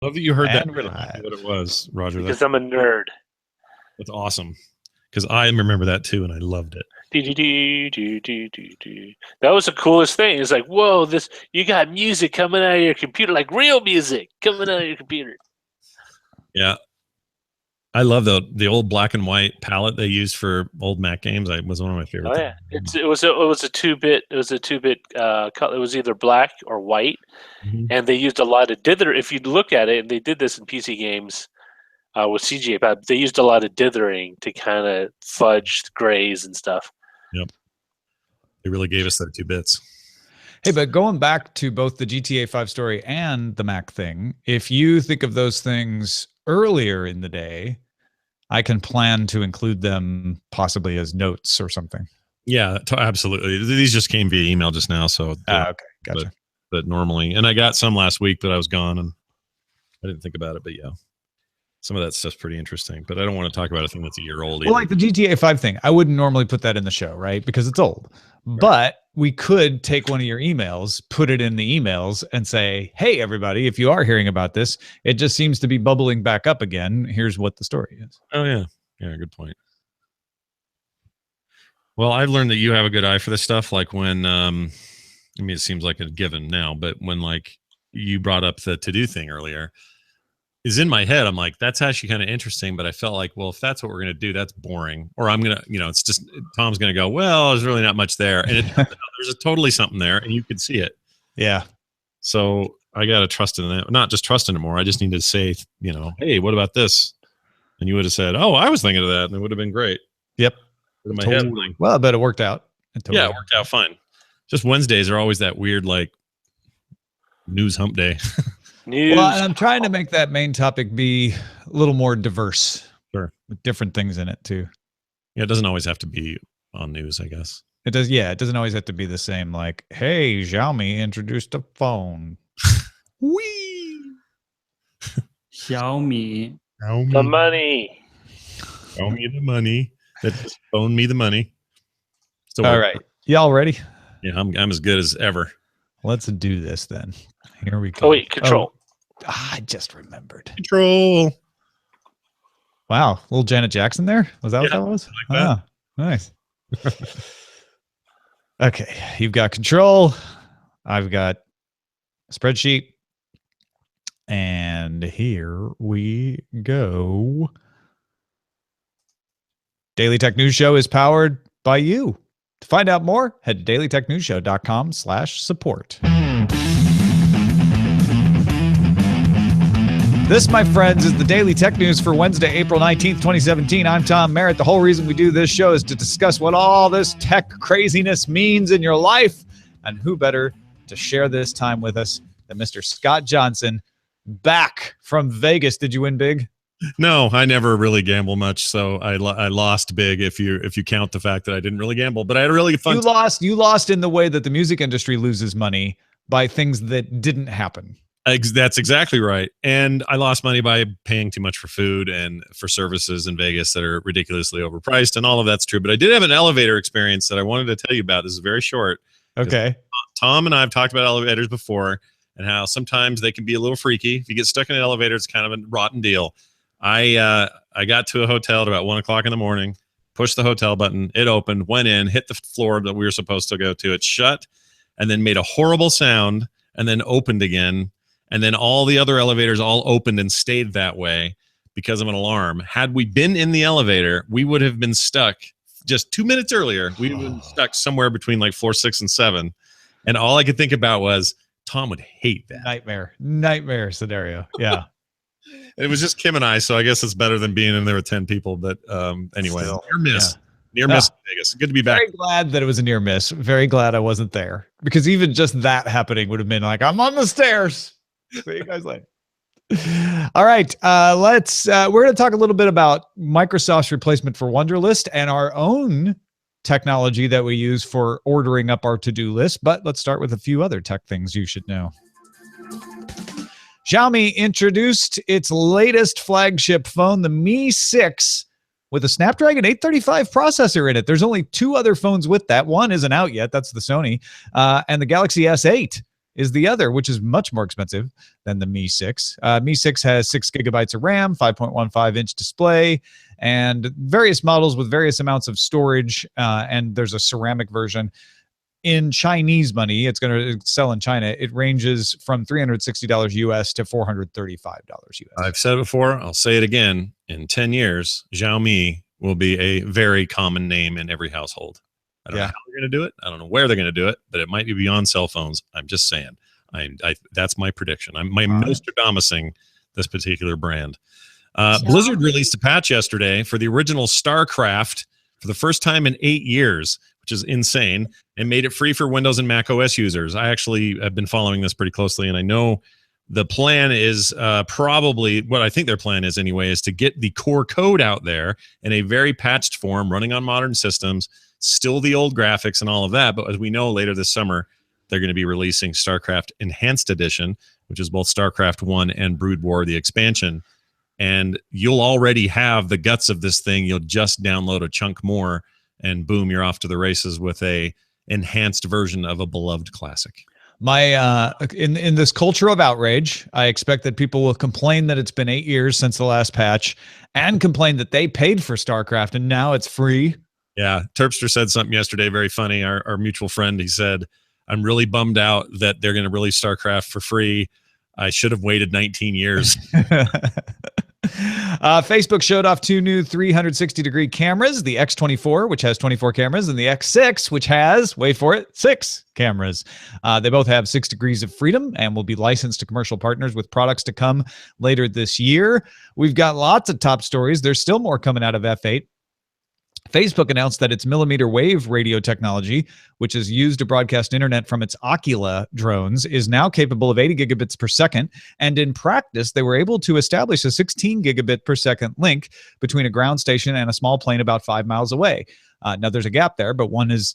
Love that you heard that. And we're live. What it was, Roger. Because I'm a nerd. That's awesome. Because I remember that too, and I loved it. That was the coolest thing. It's like, whoa, you got music coming out of your computer, like real music coming out of your computer. Yeah. I love the old black and white palette they used for old Mac games. It was one of my favorites. Oh yeah, it was a 2-bit. It was a 2-bit. It was either black or white, and they used a lot of dither. If you look at it, and they did this in PC games with CGA, but they used a lot of dithering to kind of fudge grays and stuff. Yep, they really gave us that 2 bits. Hey, but going back to both the GTA 5 story and the Mac thing, if you think of those things earlier in the day, I can plan to include them possibly as notes or something. Yeah, absolutely. These just came via email just now, so okay, gotcha. But normally, and I got some last week, but I was gone and I didn't think about it. But yeah, some of that stuff's pretty interesting. But I don't want to talk about a thing that's a year old. Well, like the GTA 5 thing, I wouldn't normally put that in the show, right? Because it's old. Right. But we could take one of your emails, put it in the emails, and say, hey, everybody, if you are hearing about this, it just seems to be bubbling back up again. Here's what the story is. Oh, yeah. Yeah, good point. Well, I've learned that you have a good eye for this stuff. Like when, I mean, it seems like a given now, but when like you brought up the to-do thing earlier, is in my head, I'm like, that's actually kind of interesting, but I felt like, well, if that's what we're going to do, that's boring. Or I'm going to, it's just, Tom's going to go, well, there's really not much there. And there's totally something there, and you could see it. Yeah. So I got to trust in it. Not just trust in it more. I just need to say, hey, what about this? And you would have said, oh, I was thinking of that, and it would have been great. Yep. In my head, like, well, I bet it worked out. Yeah, it worked out fine. Just Wednesdays are always that weird, like, news hump day. Well, and I'm trying to make that main topic be a little more diverse. Sure. With different things in it too. Yeah, it doesn't always have to be on news, I guess. It does. Yeah, it doesn't always have to be the same. Like, hey, Xiaomi introduced a phone. Whee! Xiaomi. The money. Xiaomi the money. Just phone me the money. All right. Y'all ready? Yeah, I'm as good as ever. Let's do this then. Here we go. Oh, wait, control. I just remembered. Control. Wow. Little Janet Jackson there? Was that what that was? Like that. Ah, nice. Okay. You've got control. I've got a spreadsheet. And here we go. Daily Tech News Show is powered by you. To find out more, head to dailytechnewsshow.com/support. This, my friends, is the Daily Tech News for Wednesday, April 19th, 2017. I'm Tom Merritt. The whole reason we do this show is to discuss what all this tech craziness means in your life. And who better to share this time with us than Mr. Scott Johnson, back from Vegas. Did you win big? No, I never really gamble much, so I lost big if you count the fact that I didn't really gamble. But I had a really fun. You lost in the way that the music industry loses money by things that didn't happen. That's exactly right. And I lost money by paying too much for food and for services in Vegas that are ridiculously overpriced, and all of that's true. But I did have an elevator experience that I wanted to tell you about. This is very short. Okay. Tom and I have talked about elevators before and how sometimes they can be a little freaky. If you get stuck in an elevator, it's kind of a rotten deal. I got to a hotel at about 1 o'clock in the morning, pushed the hotel button, it opened, went in, hit the floor that we were supposed to go to. It shut and then made a horrible sound and then opened again. And then all the other elevators all opened and stayed that way because of an alarm. Had we been in the elevator, we would have been stuck just 2 minutes earlier. We would have been stuck somewhere between like floor 6 and 7. And all I could think about was Tom would hate that. Nightmare scenario. Yeah. It was just Kim and I, so I guess it's better than being in there with 10 people. But anyway, near miss. Yeah. Near miss in Vegas. Good to be back. Very glad that it was a near miss. Very glad I wasn't there. Because even just that happening would have been like, I'm on the stairs. See you guys later. All right. We're going to talk a little bit about Microsoft's replacement for Wunderlist and our own technology that we use for ordering up our to-do list. But let's start with a few other tech things you should know. Xiaomi introduced its latest flagship phone, the Mi 6, with a Snapdragon 835 processor in it. There's only 2 other phones with that. One isn't out yet. That's the Sony. And the Galaxy S8 is the other, which is much more expensive than the Mi 6. Mi 6 has 6 gigabytes of RAM, 5.15-inch display, and various models with various amounts of storage, and there's a ceramic version. In Chinese money, it's going to sell in China. It ranges from $360 US to $435 US. I've said it before, I'll say it again. In 10 years, Xiaomi will be a very common name in every household. I don't know how they're going to do it. I don't know where they're going to do it, but it might be beyond cell phones. I'm just saying. That's my prediction. I'm Nostradamusing this particular brand. Blizzard released a patch yesterday for the original StarCraft for the first time in 8 years, which is insane, and made it free for Windows and Mac OS users. I actually have been following this pretty closely, and I know the plan is probably what I think their plan is anyway, is to get the core code out there in a very patched form, running on modern systems, still the old graphics and all of that. But as we know, later this summer, they're going to be releasing StarCraft Enhanced Edition, which is both StarCraft 1 and Brood War, the expansion. And you'll already have the guts of this thing. You'll just download a chunk more, and boom, you're off to the races with a enhanced version of a beloved classic. My in this culture of outrage, I expect that people will complain that it's been 8 years since the last patch, and complain that they paid for StarCraft and now it's free. Yeah, Terpster said something yesterday, very funny. Our mutual friend, he said, "I'm really bummed out that they're going to release StarCraft for free. I should have waited 19 years." Facebook showed off 2 new 360-degree cameras, the X24, which has 24 cameras, and the X6, which has, wait for it, 6 cameras. They both have 6 degrees of freedom and will be licensed to commercial partners with products to come later this year. We've got lots of top stories. There's still more coming out of F8. Facebook announced that its millimeter wave radio technology, which is used to broadcast internet from its Aquila drones, is now capable of 80 gigabits per second. And in practice, they were able to establish a 16 gigabit per second link between a ground station and a small plane about 5 miles away. Now, there's a gap there, but one is,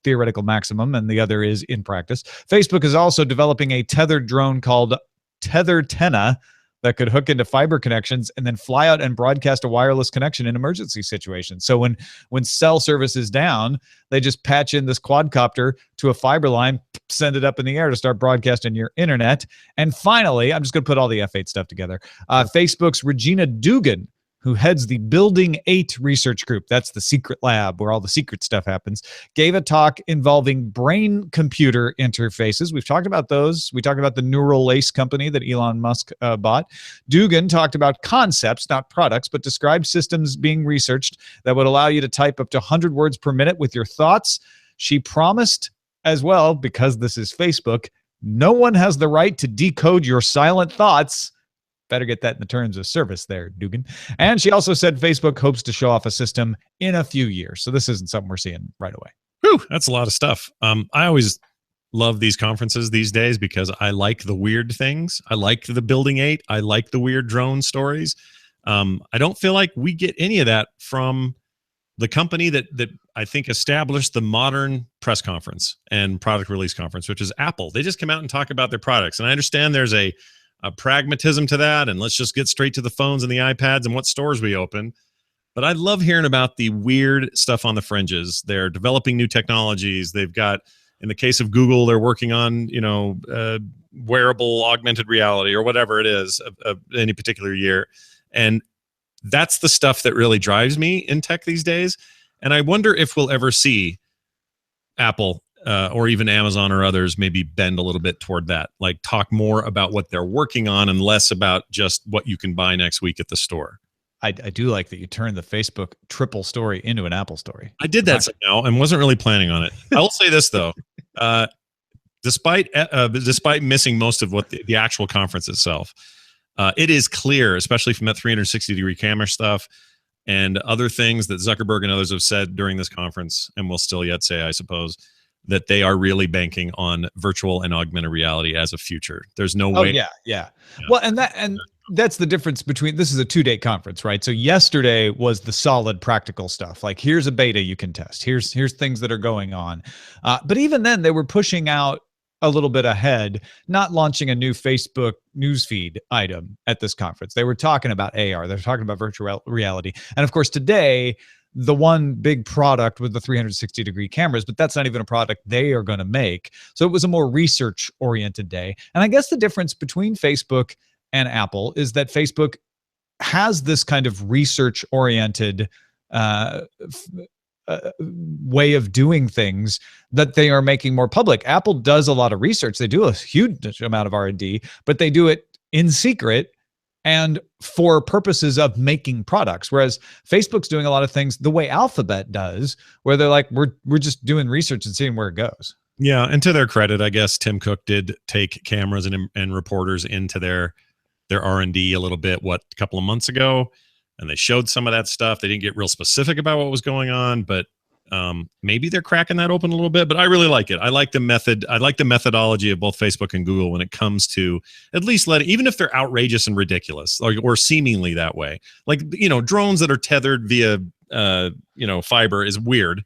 theoretical maximum, and the other is in practice. Facebook is also developing a tethered drone called TetherTenna that could hook into fiber connections and then fly out and broadcast a wireless connection in emergency situations. So when cell service is down, they just patch in this quadcopter to a fiber line, send it up in the air to start broadcasting your internet. And finally, I'm just going to put all the F8 stuff together. Facebook's Regina Dugan, who heads the Building 8 research group, that's the secret lab where all the secret stuff happens, gave a talk involving brain-computer interfaces. We've talked about those. We talked about the Neural Lace company that Elon Musk bought. Dugan talked about concepts, not products, but described systems being researched that would allow you to type up to 100 words per minute with your thoughts. She promised as well, because this is Facebook, no one has the right to decode your silent thoughts. Better get that in the terms of service there, Dugan. And she also said Facebook hopes to show off a system in a few years. So this isn't something we're seeing right away. Whew, that's a lot of stuff. I always love these conferences these days because I like the weird things. I like the Building 8. I like the weird drone stories. I don't feel like we get any of that from the company that I think established the modern press conference and product release conference, which is Apple. They just come out and talk about their products. And I understand there's a pragmatism to that, and let's just get straight to the phones and the iPads and what stores we open. But I love hearing about the weird stuff on the fringes. They're developing new technologies. They've got, in the case of Google, they're working on, wearable augmented reality or whatever it is of any particular year. And that's the stuff that really drives me in tech these days. And I wonder if we'll ever see Apple or even Amazon or others maybe bend a little bit toward that, like talk more about what they're working on and less about just what you can buy next week at the store. I do like that you turned the Facebook triple story into an Apple story. I did that somehow and wasn't really planning on it. I will say this, though. Despite missing most of what the actual conference itself, it is clear, especially from that 360-degree camera stuff and other things that Zuckerberg and others have said during this conference, and will still yet say, I suppose, that they are really banking on virtual and augmented reality as a future. There's no way. Oh, yeah. Well, and that's the difference between, this is a 2-day conference, right? So yesterday was the solid practical stuff. Like, here's a beta you can test. Here's things that are going on. But even then, they were pushing out a little bit ahead, not launching a new Facebook newsfeed item at this conference. They were talking about AR. They're talking about virtual reality. And of course, today, the one big product with the 360-degree cameras, but that's not even a product they are going to make. So it was a more research-oriented day. And I guess the difference between Facebook and Apple is that Facebook has this kind of research-oriented way of doing things that they are making more public. Apple does a lot of research. They do a huge amount of R&D, but they do it in secret and for purposes of making products. Whereas Facebook's doing a lot of things the way Alphabet does, where they're like, we're just doing research and seeing where it goes. Yeah, and to their credit, I guess Tim Cook did take cameras and reporters into their R&D a little bit, a couple of months ago, and they showed some of that stuff. They didn't get real specific about what was going on, but maybe they're cracking that open a little bit. But I really like it. I like the method. I like the methodology of both Facebook and Google when it comes to at least even if they're outrageous and ridiculous, or seemingly that way. Like, drones that are tethered via fiber is weird,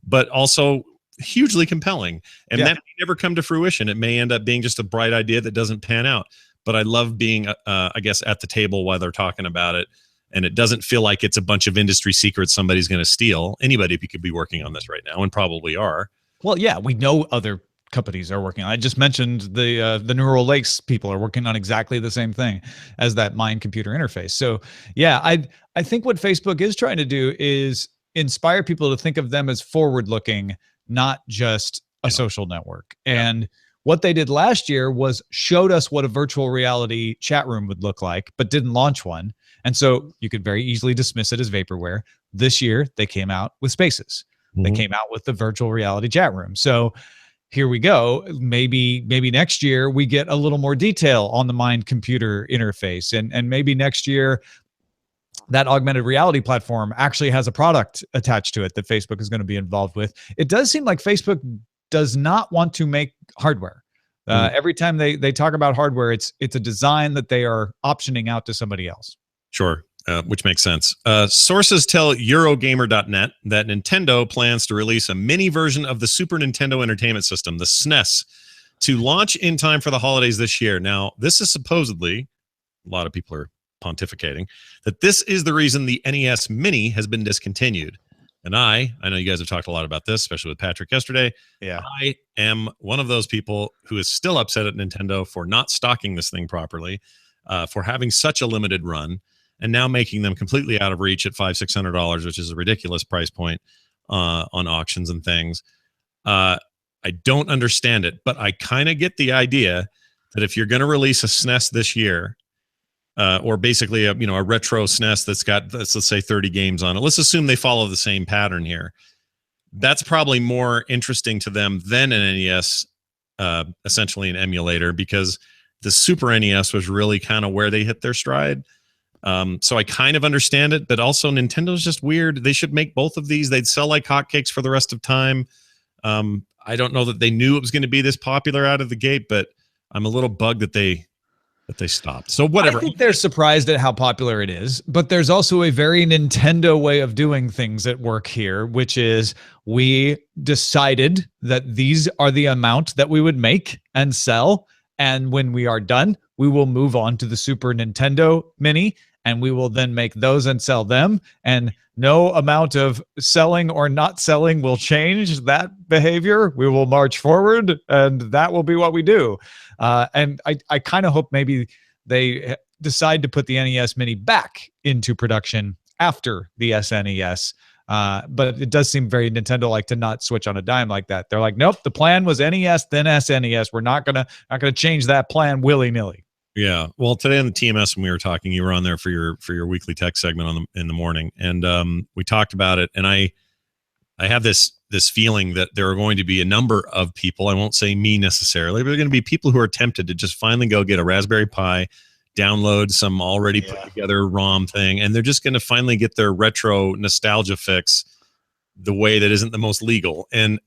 but also hugely compelling. And that may never come to fruition. It may end up being just a bright idea that doesn't pan out. But I love being, I guess, at the table while they're talking about it. And it doesn't feel like it's a bunch of industry secrets somebody's going to steal. Anybody could be working on this right now and probably are. Well, yeah, we know other companies are working on it. I just mentioned the Neural Lakes people are working on exactly the same thing as that mind-computer interface. So, yeah, I think what Facebook is trying to do is inspire people to think of them as forward-looking, not just a social network. And what they did last year was showed us what a virtual reality chat room would look like, but didn't launch one. And so you could very easily dismiss it as vaporware. This year, they came out with Spaces. Mm-hmm. They came out with the virtual reality chat room. So here we go. Maybe next year we get a little more detail on the mind-computer interface. And maybe next year that augmented reality platform actually has a product attached to it that Facebook is going to be involved with. It does seem like Facebook does not want to make hardware. Every time they talk about hardware, it's a design that they are optioning out to somebody else. Sure, which makes sense. Sources tell Eurogamer.net that Nintendo plans to release a mini version of the Super Nintendo Entertainment System, the SNES, to launch in time for the holidays this year. Now, this is supposedly, a lot of people are pontificating, that this is the reason the NES Mini has been discontinued. And I know you guys have talked a lot about this, especially with Patrick yesterday. Yeah. I am one of those people who is still upset at Nintendo for not stocking this thing properly, for having such a limited run, and now making them completely out of reach at $500-$600, which is a ridiculous price point on auctions and things. I don't understand it, but I kind of get the idea that if you're going to release a SNES this year, or basically a retro SNES that's got, let's say 30 games on it. Let's assume they follow the same pattern here. That's probably more interesting to them than an NES, essentially an emulator, because the Super NES was really kind of where they hit their stride. So I kind of understand it, but also Nintendo's just weird. They should make both of these. They'd sell like hotcakes for the rest of time. I don't know that they knew it was going to be this popular out of the gate, but I'm a little bugged that they stopped. So whatever. I think they're surprised at how popular it is, but there's also a very Nintendo way of doing things at work here, which is we decided that these are the amount that we would make and sell. And when we are done, we will move on to the Super Nintendo Mini, and we will then make those and sell them. And no amount of selling or not selling will change that behavior. We will march forward, and that will be what we do. And I kind of hope maybe they decide to put the NES Mini back into production after the SNES. But it does seem very Nintendo-like to not switch on a dime like that. They're like, nope, the plan was NES, then SNES. We're not gonna change that plan willy-nilly. Yeah. Well, today on the TMS when we were talking, you were on there for your weekly tech segment in the morning, and we talked about it. And I have this feeling that there are going to be a number of people. I won't say me necessarily, but there are going to be people who are tempted to just finally go get a Raspberry Pi, download some already put together ROM thing, and they're just going to finally get their retro nostalgia fix the way that isn't the most legal. And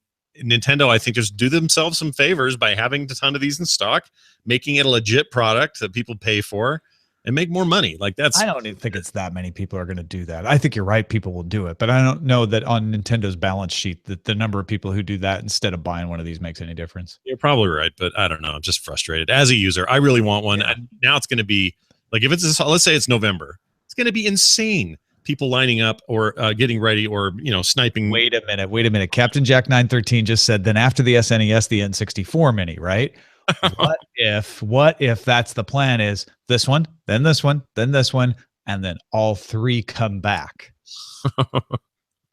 Nintendo, I think, just do themselves some favors by having a ton of these in stock, making it a legit product that people pay for, and make more money. Like that's. I don't even think it's that many people are going to do that. I think you're right. People will do it, but I don't know that on Nintendo's balance sheet that the number of people who do that instead of buying one of these makes any difference. You're probably right, but I don't know. I'm just frustrated as a user. I really want one. Yeah. Now it's going to be like, if it's, let's say it's November, it's going to be insane people lining up or getting ready or sniping. Wait a minute. Captain Jack 913 just said, then after the SNES, the N64 Mini, right? What if that's the plan, is this one, then this one, then this one, and then all three come back?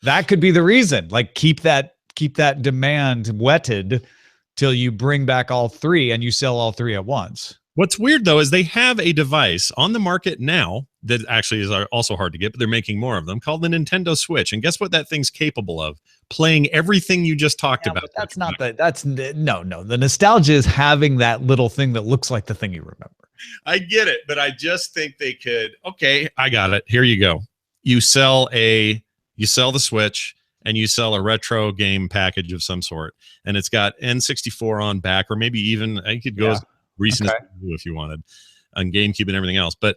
That could be the reason. Like keep that demand wetted till you bring back all three and you sell all three at once. What's weird, though, is they have a device on the market now that actually is also hard to get, but they're making more of them, called the Nintendo Switch. And guess what that thing's capable of? Playing everything you just talked about. But that's not no. The nostalgia is having that little thing that looks like the thing you remember. I get it, but I just think they could. Okay, I got it. Here you go. You sell the Switch and you sell a retro game package of some sort, and it's got N64 on back, or maybe even I could go as recent as if you wanted, on GameCube and everything else. But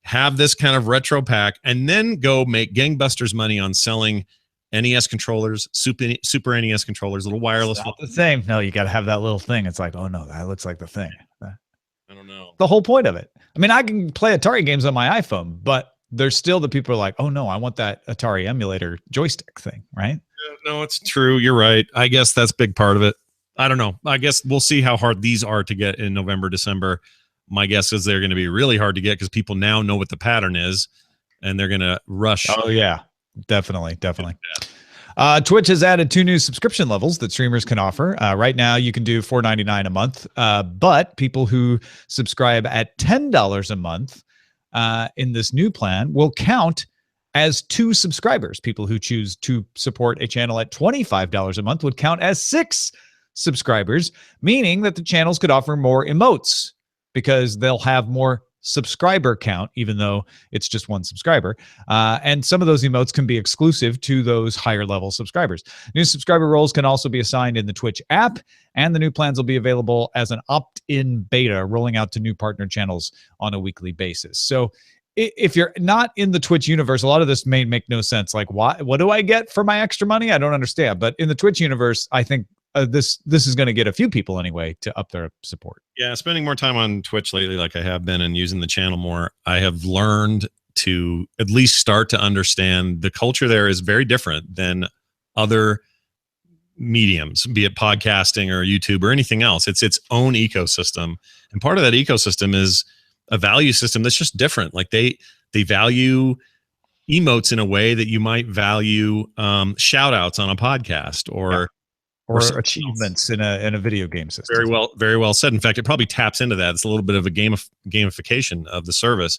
have this kind of retro pack, and then go make gangbusters money on selling NES controllers, Super NES controllers, little wireless. It's not the same. No, you got to have that little thing. It's like, oh no, that looks like the thing. I don't know. The whole point of it. I mean, I can play Atari games on my iPhone, but there's still the people are like, oh no, I want that Atari emulator joystick thing, right? No, it's true. You're right. I guess that's a big part of it. I don't know. I guess we'll see how hard these are to get in November, December. My guess is they're going to be really hard to get because people now know what the pattern is, and they're going to rush. Oh yeah, definitely. Twitch has added 2 new subscription levels that streamers can offer. Right now, you can do $4.99 a month, but people who subscribe at $10 a month in this new plan will count as 2 subscribers. People who choose to support a channel at $25 a month would count as 6 subscribers, meaning that the channels could offer more emotes because they'll have more subscriber count, even though it's just 1 subscriber. And some of those emotes can be exclusive to those higher level subscribers. New subscriber roles can also be assigned in the Twitch app, and the new plans will be available as an opt-in beta, rolling out to new partner channels on a weekly basis. So if you're not in the Twitch universe, a lot of this may make no sense. Like, what do I get for my extra money? I don't understand. But in the Twitch universe, I think this is going to get a few people anyway to up their support. Yeah, spending more time on Twitch lately, like I have been, and using the channel more, I have learned to at least start to understand the culture there is very different than other mediums, be it podcasting or YouTube or anything else. It's its own ecosystem, and part of that ecosystem is a value system that's just different. Like they value emotes in a way that you might value shout outs on a podcast or achievements in a video game system. Very well said. In fact, it probably taps into that. It's a little bit of a gamification of the service.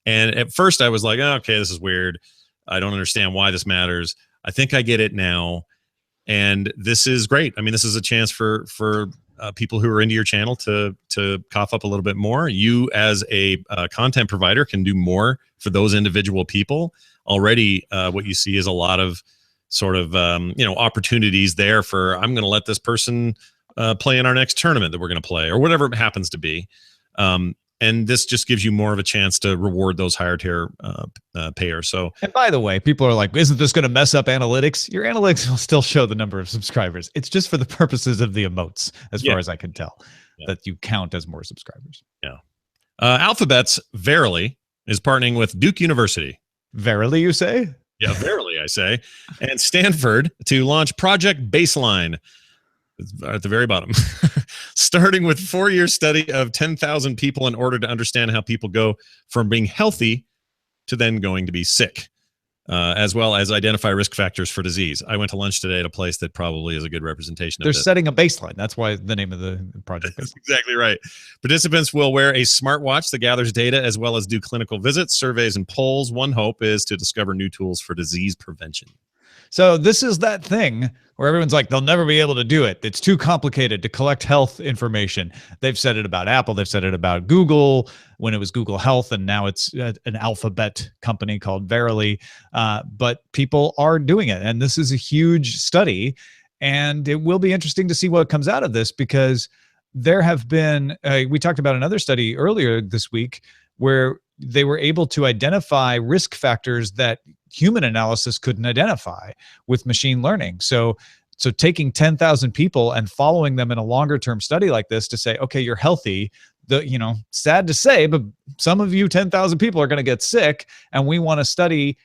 And at first I was like, oh, okay, this is weird. I don't understand why this matters. I think I get it now. And this is great. I mean, this is a chance for people who are into your channel to cough up a little bit more. You as a content provider can do more for those individual people. Already what you see is a lot of sort of opportunities there for, I'm going to let this person play in our next tournament that we're going to play, or whatever it happens to be. And this just gives you more of a chance to reward those higher tier payers. So, and by the way, people are like, isn't this going to mess up analytics? Your analytics will still show the number of subscribers. It's just for the purposes of the emotes, as far as I can tell, that you count as more subscribers. Yeah. Alphabet's Verily is partnering with Duke University. Verily, you say? Yeah, verily, I say. And Stanford to launch Project Baseline. It's at the very bottom. Starting with 4-year study of 10,000 people in order to understand how people go from being healthy to then going to be sick, as well as identify risk factors for disease. I went to lunch today at a place that probably is a good representation of They're this. setting a baseline. That's why the name of the project is. That's exactly right. Participants will wear a smartwatch that gathers data as well as do clinical visits, surveys, and polls. One hope is to discover new tools for disease prevention. So this is that thing where everyone's like, they'll never be able to do it. It's too complicated to collect health information. They've said it about Apple. They've said it about Google when it was Google Health, and now it's an alphabet company called Verily. But people are doing it, and this is a huge study, and it will be interesting to see what comes out of this, because there have been, we talked about another study earlier this week where they were able to identify risk factors that human analysis couldn't identify with machine learning. So taking 10,000 people and following them in a longer term study like this to say, okay, you're healthy. Sad to say, but some of you 10,000 people are going to get sick, and we want to study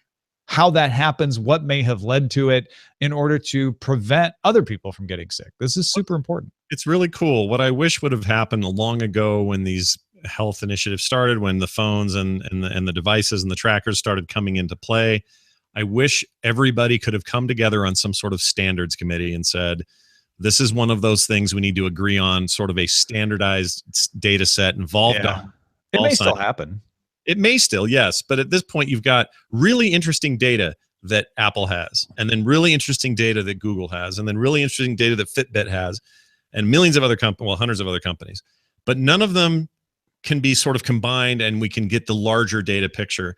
how that happens, what may have led to it, in order to prevent other people from getting sick. This is super important. It's really cool. What I wish would have happened long ago when these health initiatives started, when the phones and the devices and the trackers started coming into play, I wish everybody could have come together on some sort of standards committee and said, this is one of those things we need to agree on, sort of a standardized data set involved. Yeah. It may still happen. It may still, yes. But at this point, you've got really interesting data that Apple has, and then really interesting data that Google has, and then really interesting data that Fitbit has, and millions of other companies, well, hundreds of other companies. But none of them can be sort of combined, and we can get the larger data picture.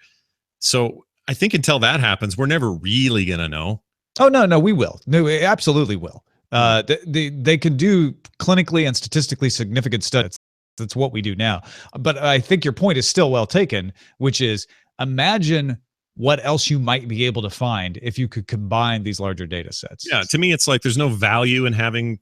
So I think until that happens, we're never really going to know. Oh, no, we will. No, we absolutely will. They can do clinically and statistically significant studies. That's what we do now. But I think your point is still well taken, which is imagine what else you might be able to find if you could combine these larger data sets. Yeah, to me, it's like there's no value in having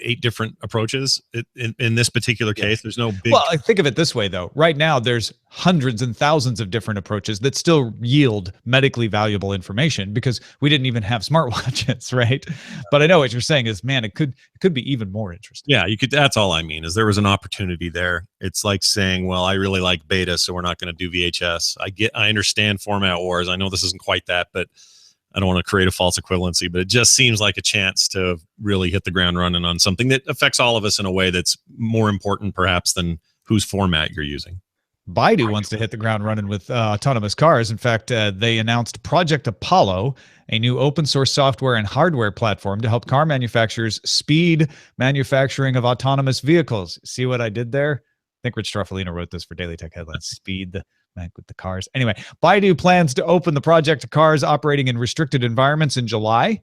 8 different approaches in this particular case. There's no big. Well, I think of it this way, though. Right now, there's hundreds and thousands of different approaches that still yield medically valuable information because we didn't even have smartwatches, right? But I know what you're saying is, man, it could be even more interesting. Yeah, you could. That's all I mean is there was an opportunity there. It's like saying, well, I really like beta, so we're not going to do VHS. I understand format wars. I know this isn't quite that, but I don't want to create a false equivalency, but it just seems like a chance to really hit the ground running on something that affects all of us in a way that's more important, perhaps, than whose format you're using. Baidu wants to hit the ground running with autonomous cars. In fact, they announced Project Apollo, a new open source software and hardware platform to help car manufacturers speed manufacturing of autonomous vehicles. See what I did there? I think Rich Struffolino wrote this for Daily Tech Headlines. Speed the with the cars. Anyway, Baidu plans to open the project to cars operating in restricted environments in July.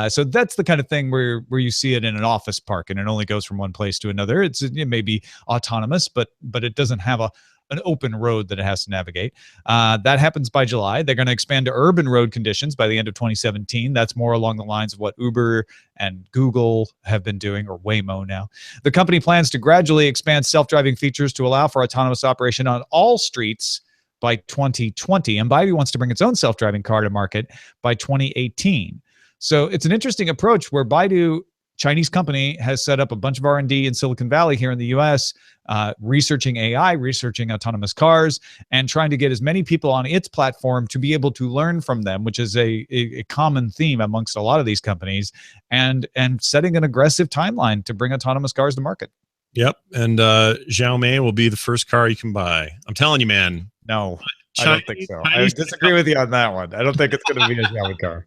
So that's the kind of thing where you see it in an office park and it only goes from one place to another. It may be autonomous, but it doesn't have an open road that it has to navigate. That happens by July. They're going to expand to urban road conditions by the end of 2017. That's more along the lines of what Uber and Google have been doing, or Waymo now. The company plans to gradually expand self-driving features to allow for autonomous operation on all streets by 2020. And Baidu wants to bring its own self-driving car to market by 2018. So it's an interesting approach where Baidu, Chinese company, has set up a bunch of R&D in Silicon Valley here in the US, researching AI, researching autonomous cars, and trying to get as many people on its platform to be able to learn from them, which is a common theme amongst a lot of these companies, and setting an aggressive timeline to bring autonomous cars to market. Yep. And Xiaomi will be the first car you can buy. I'm telling you, man. No, I don't think so. I disagree with you on that one. I don't think it's going to be a Xiaomi car.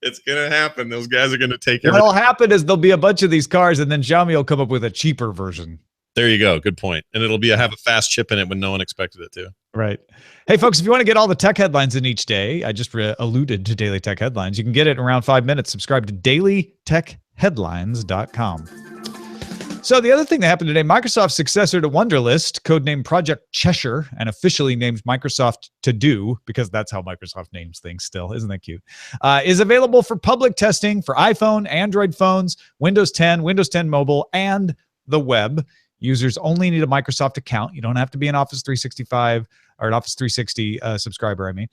It's going to happen. Those guys are going to take it. What'll happen is there'll be a bunch of these cars, and then Xiaomi will come up with a cheaper version. There you go. Good point. And it'll have a fast chip in it when no one expected it to. Right. Hey, folks, if you want to get all the tech headlines in each day, I just alluded to Daily Tech Headlines. You can get it in around 5 minutes. Subscribe to dailytechheadlines.com. So the other thing that happened today, Microsoft's successor to Wunderlist, codenamed Project Cheshire, and officially named Microsoft To Do, because that's how Microsoft names things still. Isn't that cute? Is available for public testing for iPhone, Android phones, Windows 10, Windows 10 Mobile, and the web. Users only need a Microsoft account. You don't have to be an Office 365 or an Office 360 subscriber, I mean.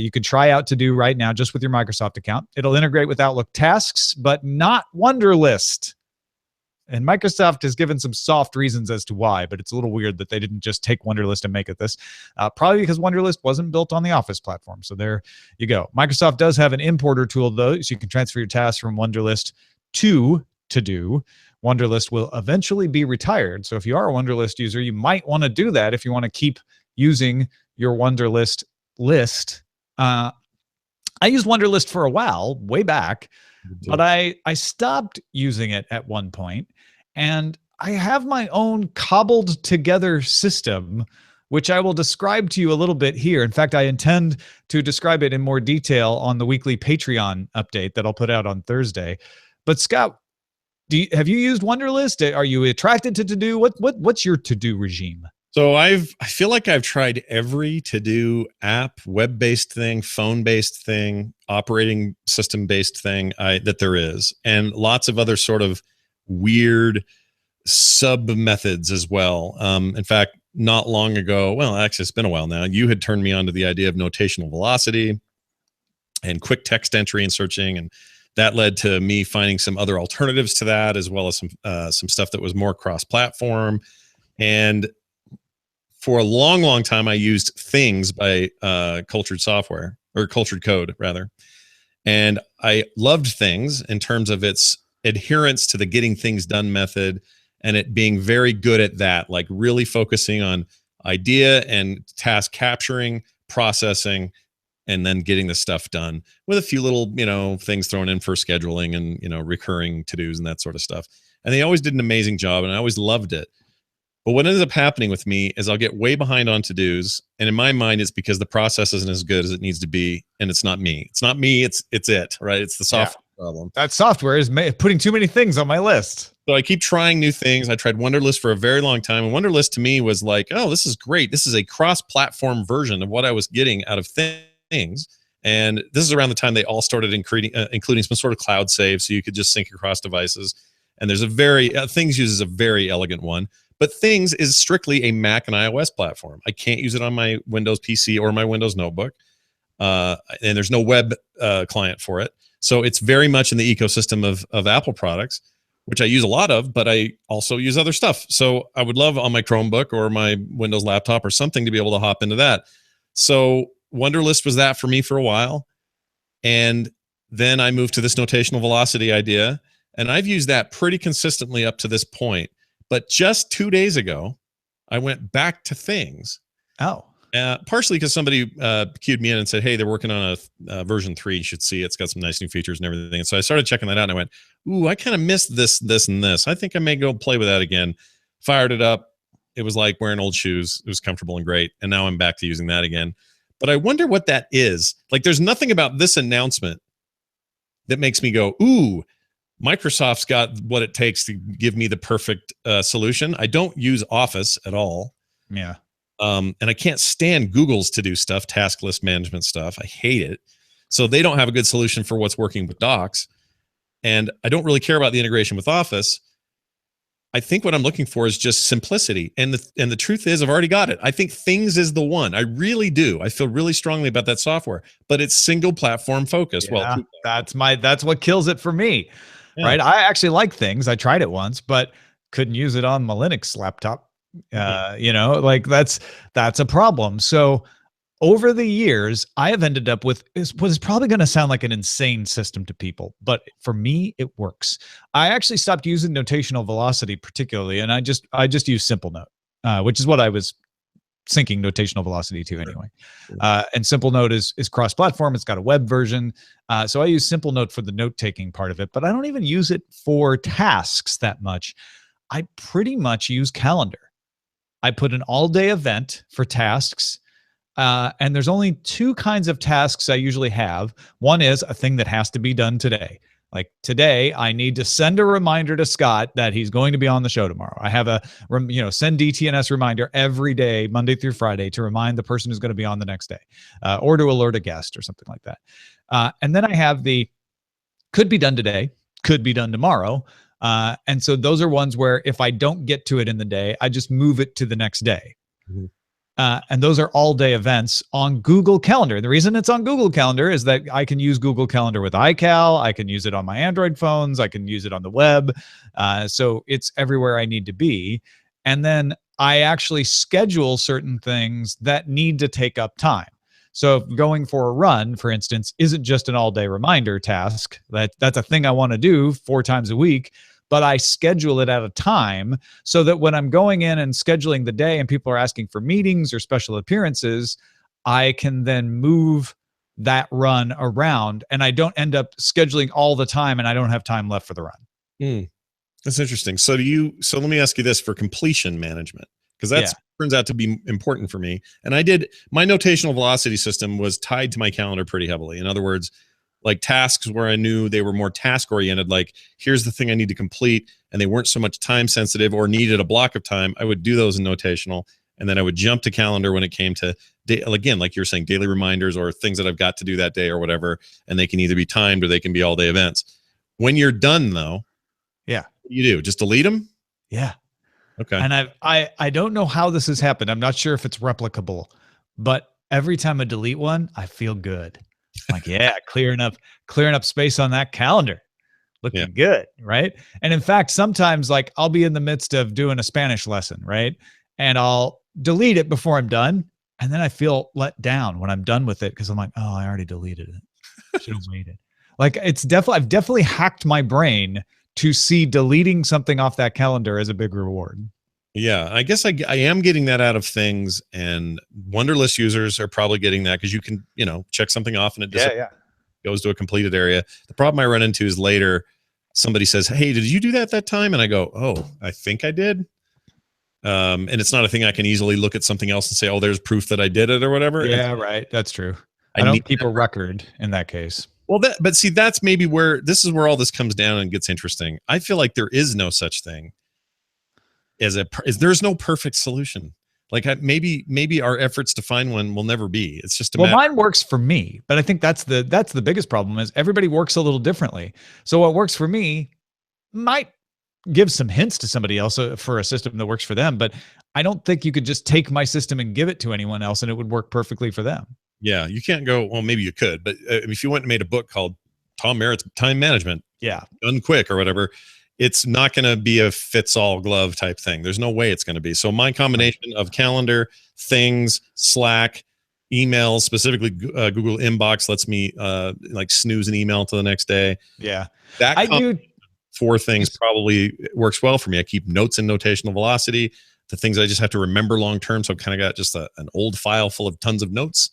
You could try out To Do right now just with your Microsoft account. It'll integrate with Outlook tasks, but not Wunderlist. And Microsoft has given some soft reasons as to why, but it's a little weird that they didn't just take Wunderlist and make it this. Probably because Wunderlist wasn't built on the Office platform. So there you go. Microsoft does have an importer tool, though, so you can transfer your tasks from Wunderlist to Do. Wunderlist will eventually be retired. So if you are a Wunderlist user, you might want to do that if you want to keep using your Wunderlist list. I used Wunderlist for a while, way back, but I stopped using it at one point, and I have my own cobbled together system, which I will describe to you a little bit here. In fact, I intend to describe it in more detail on the weekly Patreon update that I'll put out on Thursday. But Scott, have you used Wunderlist? Are you attracted to To-Do? What's your To-Do regime? So I feel like I've tried every To-Do app, web-based thing, phone-based thing, operating system-based thing that there is, and lots of other sort of weird sub-methods as well. In fact, not long ago, well, actually, it's been a while now, you had turned me on to the idea of notational velocity. and quick text entry and searching. And that led to me finding some other alternatives to that, as well as some stuff that was more cross-platform. And for a long, long time, I used Things by Cultured Software, or Cultured Code, rather. And I loved Things in terms of its adherence to the getting things done method, and it being very good at that, like really focusing on idea and task capturing, processing, and then getting the stuff done with a few little, things thrown in for scheduling and, recurring to-dos and that sort of stuff. And they always did an amazing job, and I always loved it. But what ends up happening with me is I'll get way behind on to-dos, and in my mind, it's because the process isn't as good as it needs to be, and it's not me. It's not me. It's it, right? It's the software problem. That software is putting too many things on my list. So I keep trying new things. I tried Wunderlist for a very long time, and Wunderlist to me was like, oh, this is great. This is a cross-platform version of what I was getting out of Things. And this is around the time they all started including some sort of cloud save, so you could just sync across devices. And there's a very Things uses a very elegant one. But Things is strictly a Mac and iOS platform. I can't use it on my Windows PC or my Windows notebook. And there's no web client for it. So it's very much in the ecosystem of Apple products, which I use a lot of, but I also use other stuff. So I would love on my Chromebook or my Windows laptop or something to be able to hop into that. So Wunderlist was that for me for a while. And then I moved to this notational velocity idea. And I've used that pretty consistently up to this point. But just 2 days ago, I went back to Things. Oh. Partially because somebody queued me in and said, hey, they're working on a version 3. You should see it. It's got some nice new features and everything. And so I started checking that out, and I went, ooh, I kind of missed this, and this. I think I may go play with that again. Fired it up. It was like wearing old shoes. It was comfortable and great. And now I'm back to using that again. But I wonder what that is. Like, there's nothing about this announcement that makes me go, ooh, Microsoft's got what it takes to give me the perfect solution. I don't use Office at all. Yeah. And I can't stand Google's to-do stuff, task list management stuff. I hate it. So they don't have a good solution for what's working with Docs. And I don't really care about the integration with Office. I think what I'm looking for is just simplicity. And the truth is, I've already got it. I think Things is the one. I really do. I feel really strongly about that software, but it's single platform focused. Yeah, well, that's what kills it for me. Yeah. Right. I actually like Things. I tried it once, but couldn't use it on my Linux laptop. Like that's a problem. So over the years, I have ended up with what is probably going to sound like an insane system to people, but for me, it works. I actually stopped using notational velocity particularly, and I just use Simple Note, which is what I was syncing notational velocity to anyway. And Simple Note is cross-platform. It's got a web version. So I use Simple Note for the note-taking part of it, but I don't even use it for tasks that much. I pretty much use Calendar. I put an all-day event for tasks. And there's only 2 kinds of tasks I usually have. One is a thing that has to be done today. Like today, I need to send a reminder to Scott that he's going to be on the show tomorrow. I have a, send DTNS reminder every day, Monday through Friday, to remind the person who's going to be on the next day, or to alert a guest or something like that. And then I have the could be done today, could be done tomorrow. And so those are ones where if I don't get to it in the day, I just move it to the next day. Mm-hmm. And those are all-day events on Google Calendar. The reason it's on Google Calendar is that I can use Google Calendar with iCal. I can use it on my Android phones. I can use it on the web. So it's everywhere I need to be. And then I actually schedule certain things that need to take up time. So if going for a run, for instance, isn't just an all-day reminder task. That's a thing I want to do 4 times a week. But I schedule it at a time so that when I'm going in and scheduling the day and people are asking for meetings or special appearances, I can then move that run around and I don't end up scheduling all the time and I don't have time left for the run. That's interesting. So let me ask you this for completion management, because that turns out to be important for me. And my notational velocity system was tied to my calendar pretty heavily. In other words, like tasks where I knew they were more task oriented, like here's the thing I need to complete, and they weren't so much time sensitive or needed a block of time, I would do those in notational. And then I would jump to calendar when it came to, again, like you're saying, daily reminders or things that I've got to do that day or whatever. And they can either be timed or they can be all day events. When you're done though, what do you do? Just delete them? Yeah. Okay. And I don't know how this has happened. I'm not sure if it's replicable, but every time I delete one, I feel good. Like, yeah, clearing up space on that calendar. Looking good, right? And in fact, sometimes like I'll be in the midst of doing a Spanish lesson, right? And I'll delete it before I'm done. And then I feel let down when I'm done with it because I'm like, oh, I already deleted it. Should have waited. Like I've definitely hacked my brain to see deleting something off that calendar as a big reward. Yeah, I guess I am getting that out of things, and Wunderlist users are probably getting that because you can, check something off and it goes to a completed area. The problem I run into is later somebody says, hey, did you do that time? And I go, oh, I think I did. And it's not a thing I can easily look at something else and say, oh, there's proof that I did it or whatever. Yeah, right. That's true. I don't keep a record in that case. Well, but see, that's maybe where all this comes down and gets interesting. I feel like there is no such thing there's no perfect solution. Like maybe our efforts to find one will never be. It's just mine works for me, but I think that's the biggest problem is everybody works a little differently. So what works for me might give some hints to somebody else for a system that works for them, but I don't think you could just take my system and give it to anyone else and it would work perfectly for them. Yeah, you can't go, well, maybe you could, but if you went and made a book called Tom Merritt's Time Management, done quick or whatever, it's not going to be a fits-all glove type thing. There's no way it's going to be. So my combination of calendar, things, Slack, emails, specifically Google Inbox lets me like snooze an email to the next day. Yeah. That I do 4 things probably works well for me. I keep notes in notational velocity, the things I just have to remember long-term. So I've kind of got just an old file full of tons of notes.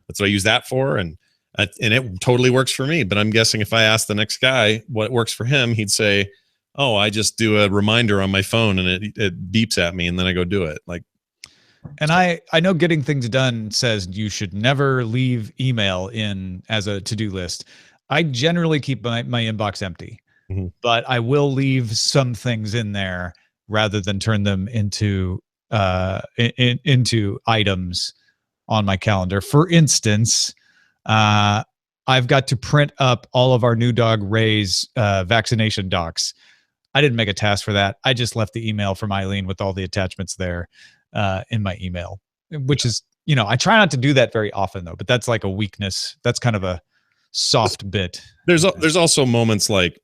That's what I use that for. And it totally works for me. But I'm guessing if I ask the next guy what works for him, he'd say, oh, I just do a reminder on my phone and it beeps at me and then I go do it. Like, and I know Getting Things Done says you should never leave email in as a to-do list. I generally keep my inbox empty, but I will leave some things in there rather than turn them into items on my calendar. For instance, I've got to print up all of our new dog Ray's vaccination docs. I didn't make a task for that. I just left the email from Eileen with all the attachments there in my email, which is, I try not to do that very often though, but that's like a weakness. That's kind of a soft bit. There's also moments like,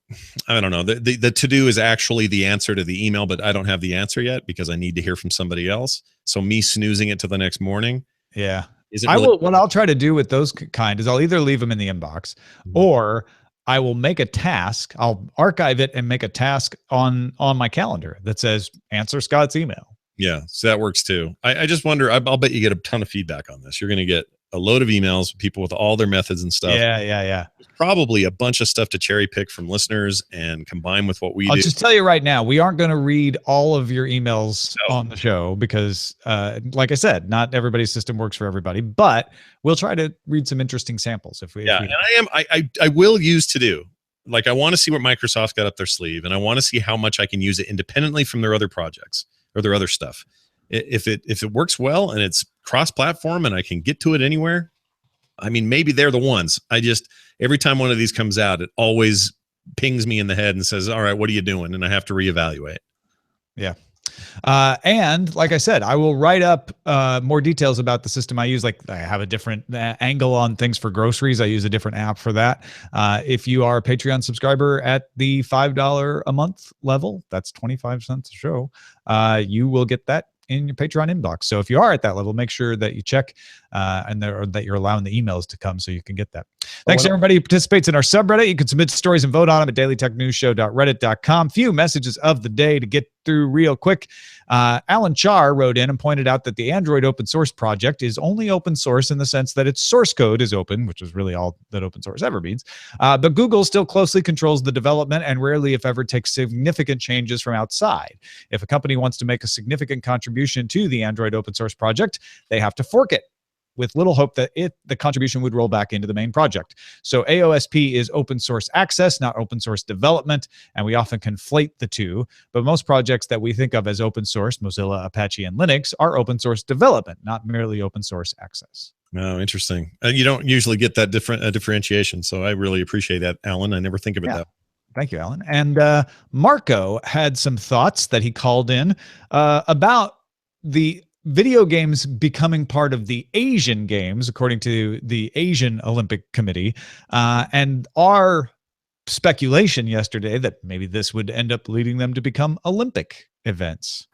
I don't know, the to-do is actually the answer to the email, but I don't have the answer yet because I need to hear from somebody else. So me snoozing it to the next morning. Yeah. What I'll try to do with those kind is I'll either leave them in the inbox or I will make a task. I'll archive it and make a task on my calendar that says answer Scott's email. Yeah, so that works too. I just wonder, I'll bet you get a ton of feedback on this. You're going to get a load of emails from people with all their methods and stuff. Yeah. There's probably a bunch of stuff to cherry pick from listeners and combine with what we do. I'll just tell you right now, we aren't going to read all of your emails on the show because, like I said, not everybody's system works for everybody, but we'll try to read some interesting samples. And I will use to-do. Like I want to see what Microsoft's got up their sleeve and I want to see how much I can use it independently from their other projects or their other stuff. If it works well and it's cross-platform and I can get to it anywhere, I mean, maybe they're the ones. Every time one of these comes out, it always pings me in the head and says, all right, what are you doing? And I have to reevaluate. Yeah. And like I said, I will write up more details about the system I use. Like I have a different angle on things for groceries. I use a different app for that. If you are a Patreon subscriber at the $5 a month level, that's 25 cents a show. You will get that in your Patreon inbox. So if you are at that level, make sure that you check or that you're allowing the emails to come so you can get that. Thanks to everybody who participates in our subreddit. You can submit stories and vote on them at dailytechnewsshow.reddit.com. Few messages of the day to get through real quick. Alan Char wrote in and pointed out that the Android open source project is only open source in the sense that its source code is open, which is really all that open source ever means. But Google still closely controls the development and rarely, if ever, takes significant changes from outside. If a company wants to make a significant contribution to the Android open source project, they have to fork it, with little hope that the contribution would roll back into the main project. So AOSP is open source access, not open source development, and we often conflate the two. But most projects that we think of as open source, Mozilla, Apache, and Linux, are open source development, not merely open source access. Oh, interesting. You don't usually get that differentiation, so I really appreciate that, Alan. I never think of it that way. Thank you, Alan. And Marco had some thoughts that he called in about the video games becoming part of the Asian Games, according to the Asian Olympic Committee, and our speculation yesterday that maybe this would end up leading them to become Olympic events.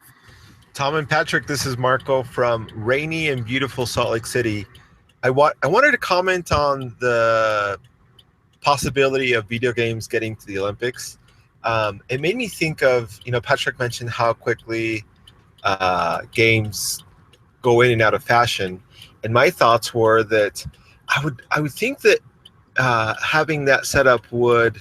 Tom and Patrick, this is Marco from rainy and beautiful Salt Lake City. I wanted to comment on the possibility of video games getting to the Olympics. It made me think of, Patrick mentioned how quickly games go in and out of fashion, and my thoughts were that I would think that having that setup would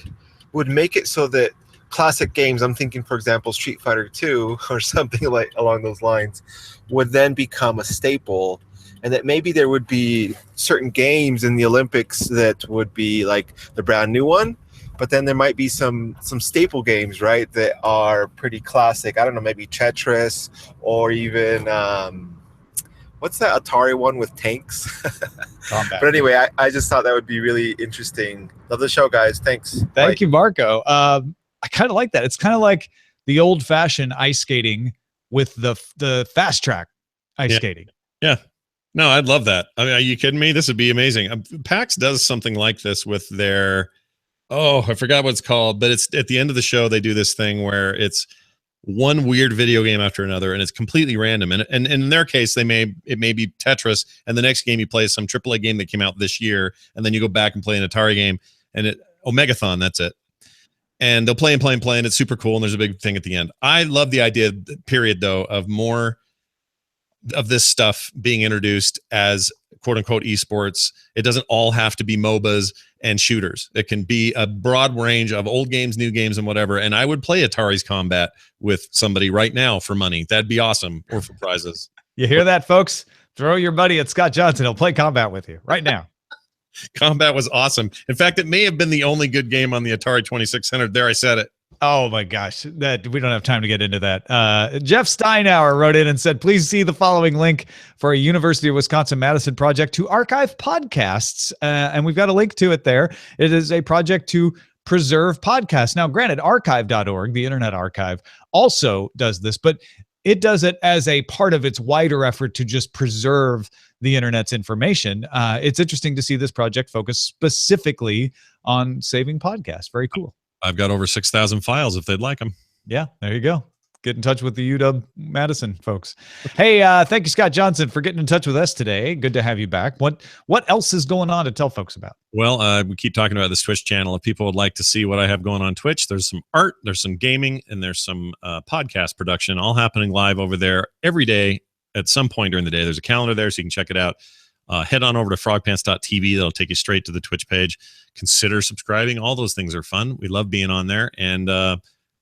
make it so that classic games, I'm thinking, for example, Street Fighter 2 or something like along those lines, would then become a staple, and that maybe there would be certain games in the Olympics that would be like the brand new one, but then there might be some staple games, right, that are pretty classic. I don't know, maybe Tetris, or even what's that Atari one with tanks? But anyway, I just thought that would be really interesting. Love the show, guys. Thanks. Thank you, Marco. I kind of like that. It's kind of like the old-fashioned ice skating with the fast track ice skating. Yeah. No, I'd love that. I mean, are you kidding me? This would be amazing. PAX does something like this with their, I forgot what it's called, but it's at the end of the show, they do this thing where it's one weird video game after another, and it's completely random. And in their case, it may be Tetris, and the next game you play is some AAA game that came out this year, and then you go back and play an Atari game, and Omegathon, that's it. And they'll play, and it's super cool, and there's a big thing at the end. I love the idea, period, though, of more of this stuff being introduced as quote-unquote esports. It doesn't all have to be MOBAs and shooters. It can be a broad range of old games, new games, and whatever. And I would play Atari's Combat with somebody right now for money. That'd be awesome, or for prizes. You hear that, folks? Throw your buddy at Scott Johnson. He'll play Combat with you right now. Combat was awesome. In fact, it may have been the only good game on the Atari 2600. There, I said it. Oh my gosh, that we don't have time to get into that. Jeff Steinauer wrote in and said, please see the following link for a University of Wisconsin-Madison project to archive podcasts. And we've got a link to it there. It is a project to preserve podcasts. Now, granted, archive.org, the Internet Archive, also does this, but it does it as a part of its wider effort to just preserve the Internet's information. It's interesting to see this project focus specifically on saving podcasts. Very cool. I've got over 6,000 files if they'd like them. Yeah, there you go. Get in touch with the UW Madison folks. Hey, thank you, Scott Johnson, for getting in touch with us today. Good to have you back. What else is going on to tell folks about? Well, we keep talking about this Twitch channel. If people would like to see what I have going on Twitch, there's some art, there's some gaming, and there's some podcast production all happening live over there every day at some point during the day. There's a calendar there, so you can check it out. Head on over to frogpants.tv. That'll take you straight to the Twitch page. Consider subscribing. All those things are fun. We love being on there. And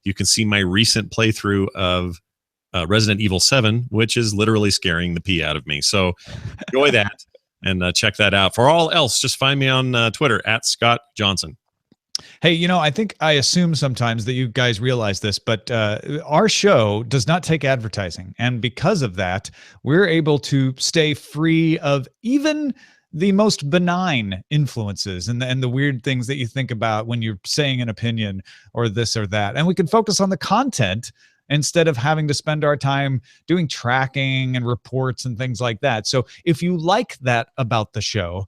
you can see my recent playthrough of Resident Evil 7, which is literally scaring the pee out of me. So enjoy that and check that out. For all else, just find me on Twitter at Scott Johnson. Hey, I assume sometimes that you guys realize this, but our show does not take advertising. And because of that, we're able to stay free of even the most benign influences and the weird things that you think about when you're saying an opinion or this or that. And we can focus on the content instead of having to spend our time doing tracking and reports and things like that. So if you like that about the show,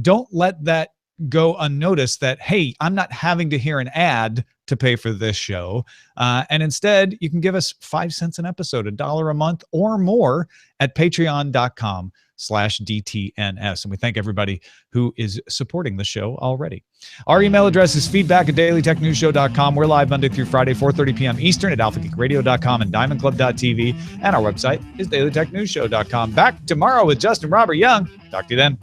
don't let that go unnoticed that, hey, I'm not having to hear an ad to pay for this show. And instead, you can give us 5 cents an episode, $1 a month or more at patreon.com/DTNS. And we thank everybody who is supporting the show already. Our email address is feedback@dailytechnewsshow.com. We're live Monday through Friday, 4:30 p.m. Eastern at alphageekradio.com and diamondclub.tv. And our website is dailytechnewsshow.com. Back tomorrow with Justin Robert Young. Talk to you then.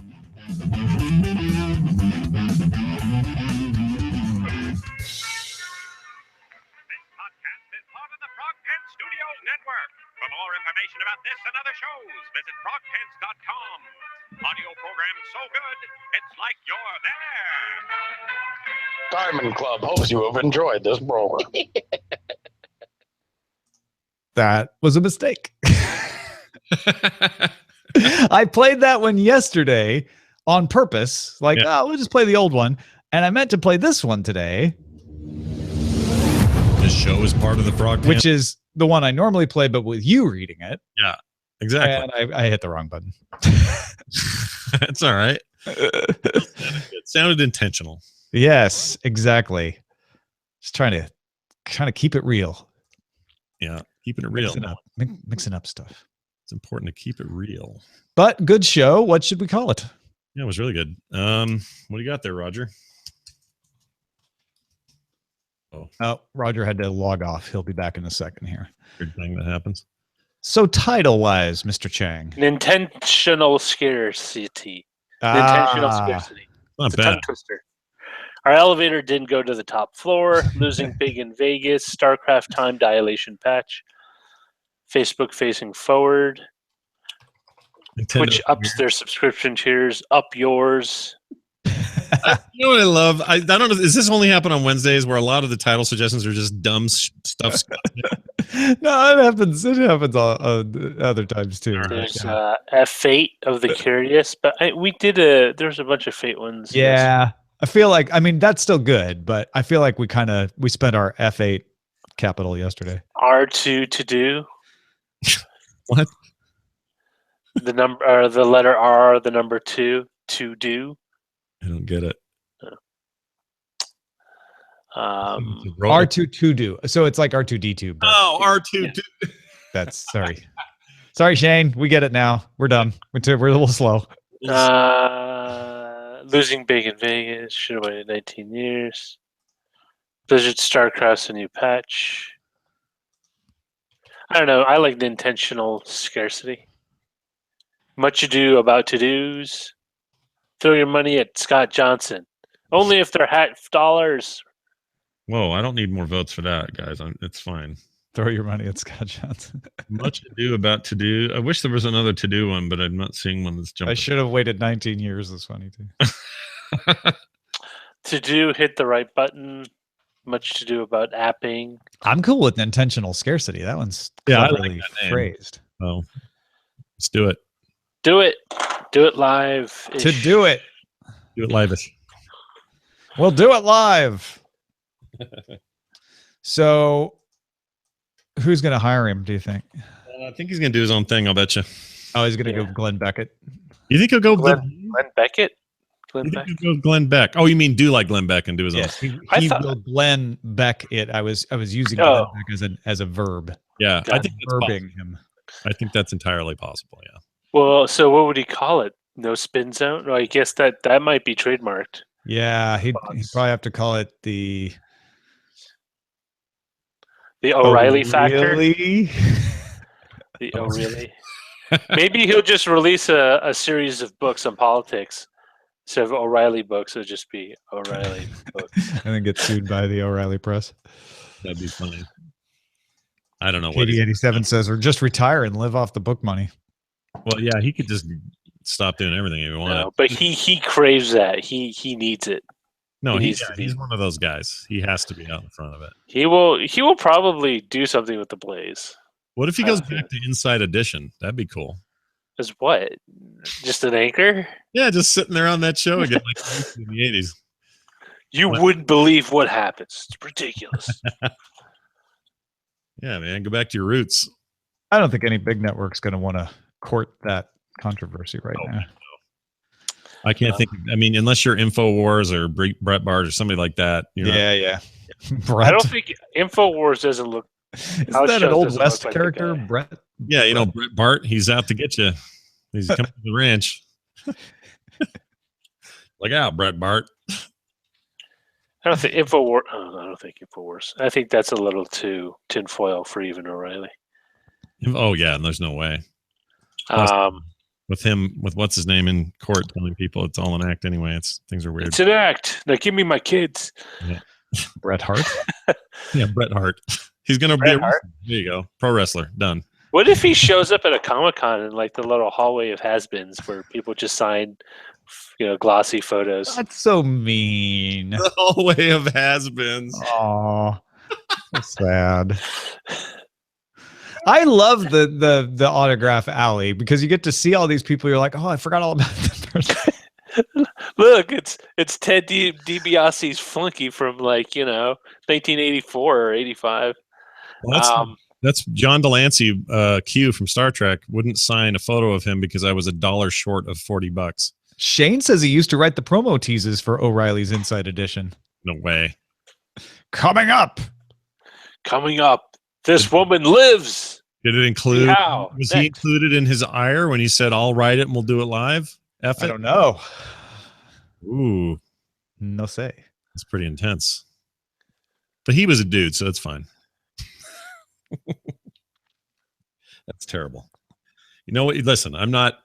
For more information about this and other shows, visit frogpants.com. Audio program so good, it's like you're there. Diamond Club hopes you have enjoyed this program. That was a mistake. I played that one yesterday on purpose. We'll just play the old one. And I meant to play this one today. This show is part of the Frog Pants, which is the one I normally play, but with you reading it. Yeah, exactly. And I hit the wrong button. It's all right. It sounded intentional. Yes, exactly. Just trying to keep it real. Yeah, keeping it real. Mixing up stuff. It's important to keep it real. But good show. What should we call it? Yeah, it was really good. What do you got there, Roger? Oh, Roger had to log off. He'll be back in a second here. Weird thing that happens. So title-wise, Mr. Chang. Nintentional Scarcity. Nintentional Scarcity. Not It's a bad. tongue twister. Our elevator didn't go to the top floor. Losing big in Vegas. StarCraft time dilation patch. Facebook facing forward. Nintendo. Twitch ups their subscription tiers. Up yours. You know what I love? I don't know. Does this only happen on Wednesdays where a lot of the title suggestions are just dumb stuff? No, it happens. It happens all other times too. There's F8 of the Curious, but there's a bunch of Fate ones. Yeah, I feel like that's still good, but I feel like we spent our F8 capital yesterday. R2 to do. What? The number, the letter R, the number 2 to do. I don't get it. R2 to do. So it's like R2D2. But R2. Yeah. That's sorry, Shane. We get it now. We're done. We're a little slow. Losing big in Vegas. Should have waited 19 years. Blizzard StarCraft's a new patch. I don't know. I like the intentional scarcity. Much ado about to-dos. Throw your money at Scott Johnson. Only if they're $. Whoa, I don't need more votes for that, guys. It's fine. Throw your money at Scott Johnson. Much ado about to do. I wish there was another to do one, but I'm not seeing one that's jumping. I should have waited 19 years. That's funny too. To do, hit the right button. Much to do about apping. I'm cool with intentional scarcity. That one's I cleverly like that name. phrased. Oh, let's do it. Do it. Do it live. To do it. Do it live-ish. We'll do it live. So, who's going to hire him, do you think? I think he's going to do his own thing, I'll bet you. Oh, he's going to go Glenn Beckett. You think he'll go Glenn Beckett? You think he'll go Glenn Beck? Oh, you mean do like Glenn Beck and do his own? Yes, he will Glenn Beck it. I was using Glenn Beck as a verb. Yeah, I think that's verbing him. I think that's entirely possible. Yeah. Well, so what would he call it? No spin zone? Well, I guess that might be trademarked. Yeah, he'd probably have to call it the O'Reilly factor. Really? The O'Reilly. Maybe he'll just release a series of books on politics. Instead of O'Reilly books, it'll just be O'Reilly books. And then get sued by the O'Reilly Press. That'd be funny. I don't know what. Katie 87 says, or just retire and live off the book money. Well, yeah, he could just stop doing everything if he wanted. No, but he craves that. He needs it. No, he's one of those guys. He has to be out in front of it. He will probably do something with the Blaze. What if he goes back to Inside Edition? That'd be cool. As what? Just an anchor? Yeah, just sitting there on that show again, like in the 80s. You wouldn't believe what happens. It's ridiculous. Yeah, man, go back to your roots. I don't think any big network's going to want to court that controversy right now. No. I can't think. I mean, unless you're InfoWars or Brett Bart or somebody like that. Yeah. I don't think InfoWars doesn't look. Isn't that an Old West character, Brett? Yeah, Brett Bart. He's out to get you. He's coming to the ranch. Look out, Brett Bart. I don't think InfoWars. Oh, I don't think InfoWars. I think that's a little too tinfoil for even O'Reilly. Oh yeah, and there's no way. With what's his name in court telling people it's all an act anyway. Things are weird. It's an act. Now give me my kids. Yeah. Bret Hart. Yeah, Bret Hart. He's gonna be a wrestler. There you go, pro wrestler. Done. What if he shows up at a Comic-Con in like the little hallway of has-beens where people just sign, glossy photos? That's so mean. The hallway of has-beens. Aw, so sad. I love the autograph alley because you get to see all these people. You're like, oh, I forgot all about that person. Look, it's Ted DiBiase's flunky from 1984 or 85. Well, That's John Delancey, Q from Star Trek, wouldn't sign a photo of him because I was $1 short of $40. Shane says he used to write the promo teases for O'Reilly's Inside Edition. No way. Coming up. This woman lives. Did it include? How? Was he included in his ire when he said, "I'll write it and we'll do it live"? F it? I don't know. Ooh, No say. that's pretty intense. But he was a dude, so that's fine. That's terrible. You know what? Listen, I'm not.